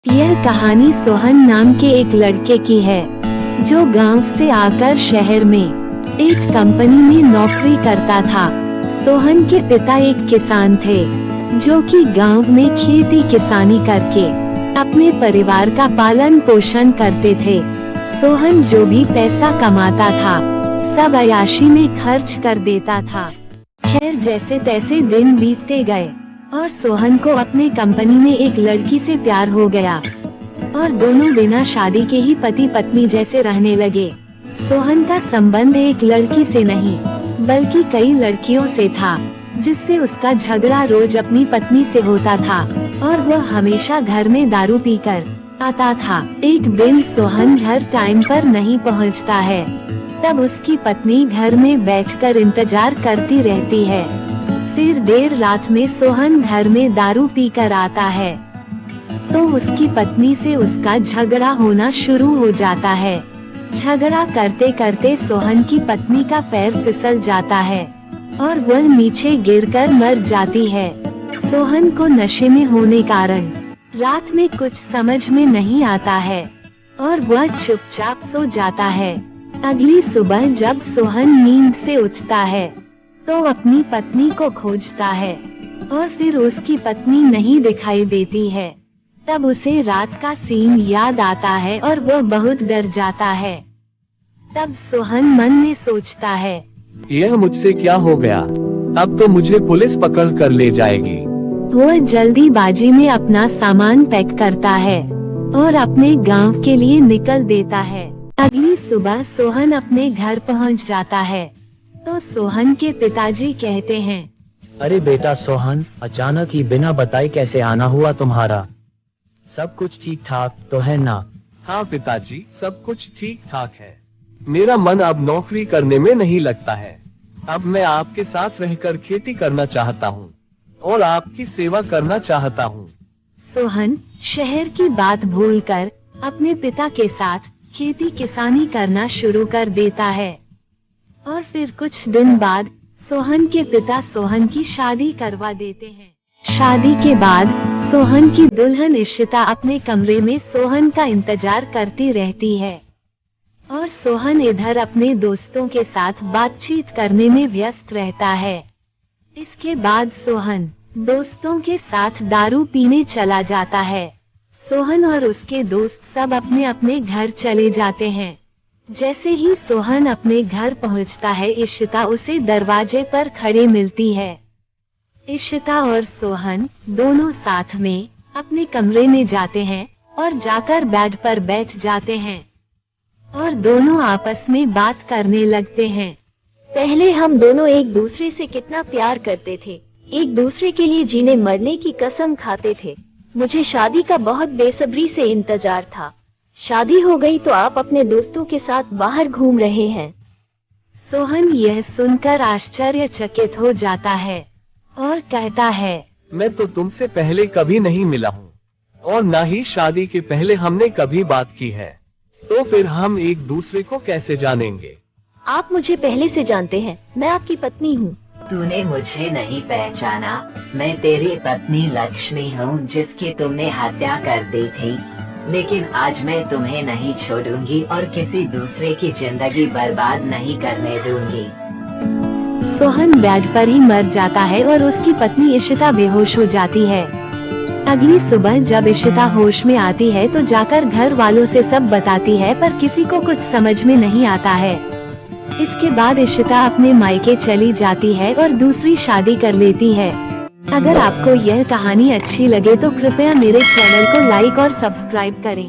यह कहानी सोहन नाम के एक लड़के की है जो गांव से आकर शहर में एक कंपनी में नौकरी करता था। सोहन के पिता एक किसान थे जो कि गांव में खेती किसानी करके अपने परिवार का पालन पोषण करते थे। सोहन जो भी पैसा कमाता था सब अय्याशी में खर्च कर देता था। खैर जैसे तैसे दिन बीतते गए और सोहन को अपने कंपनी में एक लड़की से प्यार हो गया और दोनों बिना शादी के ही पति पत्नी जैसे रहने लगे। सोहन का संबंध एक लड़की से नहीं बल्कि कई लड़कियों से था, जिससे उसका झगड़ा रोज अपनी पत्नी से होता था और वह हमेशा घर में दारू पीकर आता था। एक दिन सोहन घर टाइम पर नहीं पहुंचता है, तब उसकी पत्नी घर में बैठकर इंतजार करती रहती है। फिर देर रात में सोहन घर में दारू पीकर आता है तो उसकी पत्नी से उसका झगड़ा होना शुरू हो जाता है। झगड़ा करते करते सोहन की पत्नी का पैर फिसल जाता है और वह नीचे गिरकर मर जाती है। सोहन को नशे में होने कारण रात में कुछ समझ में नहीं आता है और वह चुपचाप सो जाता है। अगली सुबह जब सोहन नींद से उठता है तो अपनी पत्नी को खोजता है और फिर उसकी पत्नी नहीं दिखाई देती है। तब उसे रात का सीन याद आता है और वह बहुत डर जाता है। तब सोहन मन में सोचता है, यह मुझसे क्या हो गया, अब तो मुझे पुलिस पकड़ कर ले जाएगी। वह जल्दीबाजी में अपना सामान पैक करता है और अपने गांव के लिए निकल देता है। अगली सुबह सोहन अपने घर पहुंच जाता है तो सोहन के पिताजी कहते हैं, अरे बेटा सोहन, अचानक ही बिना बताए कैसे आना हुआ तुम्हारा? सब कुछ ठीक ठाक तो है ना? हाँ पिताजी, सब कुछ ठीक ठाक है। मेरा मन अब नौकरी करने में नहीं लगता है। अब मैं आपके साथ रहकर खेती करना चाहता हूँ और आपकी सेवा करना चाहता हूँ। सोहन शहर की बात भूलकर अपने पिता के साथ खेती किसानी करना शुरू कर देता है और फिर कुछ दिन बाद सोहन के पिता सोहन की शादी करवा देते हैं। शादी के बाद सोहन की दुल्हन इशिता अपने कमरे में सोहन का इंतजार करती रहती है और सोहन इधर अपने दोस्तों के साथ बातचीत करने में व्यस्त रहता है। इसके बाद सोहन दोस्तों के साथ दारू पीने चला जाता है। सोहन और उसके दोस्त सब अपने अपने घर चले जाते हैं। जैसे ही सोहन अपने घर पहुंचता है इशिता उसे दरवाजे पर खड़े मिलती है। इशिता और सोहन दोनों साथ में अपने कमरे में जाते हैं और जाकर बेड पर बैठ जाते हैं और दोनों आपस में बात करने लगते हैं। पहले हम दोनों एक दूसरे से कितना प्यार करते थे, एक दूसरे के लिए जीने मरने की कसम खाते थे। मुझे शादी का बहुत बेसब्री से इंतजार था। शादी हो गई तो आप अपने दोस्तों के साथ बाहर घूम रहे हैं। सोहन यह सुनकर आश्चर्यचकित हो जाता है और कहता है, मैं तो तुमसे पहले कभी नहीं मिला हूँ और न ही शादी के पहले हमने कभी बात की है, तो फिर हम एक दूसरे को कैसे जानेंगे? आप मुझे पहले से जानते हैं, मैं आपकी पत्नी हूँ। तूने मुझे नहीं पहचाना? मैं तेरी पत्नी लक्ष्मी हूँ जिसकी तुमने हत्या कर दी थी, लेकिन आज मैं तुम्हें नहीं छोड़ूंगी और किसी दूसरे की जिंदगी बर्बाद नहीं करने दूंगी। सोहन बेड पर ही मर जाता है और उसकी पत्नी इशिता बेहोश हो जाती है। अगली सुबह जब इशिता होश में आती है तो जाकर घर वालों से सब बताती है, पर किसी को कुछ समझ में नहीं आता है। इसके बाद इशिता अपने मायके चली जाती है और दूसरी शादी कर लेती है। अगर आपको यह कहानी अच्छी लगे तो कृपया मेरे चैनल को लाइक और सब्सक्राइब करें।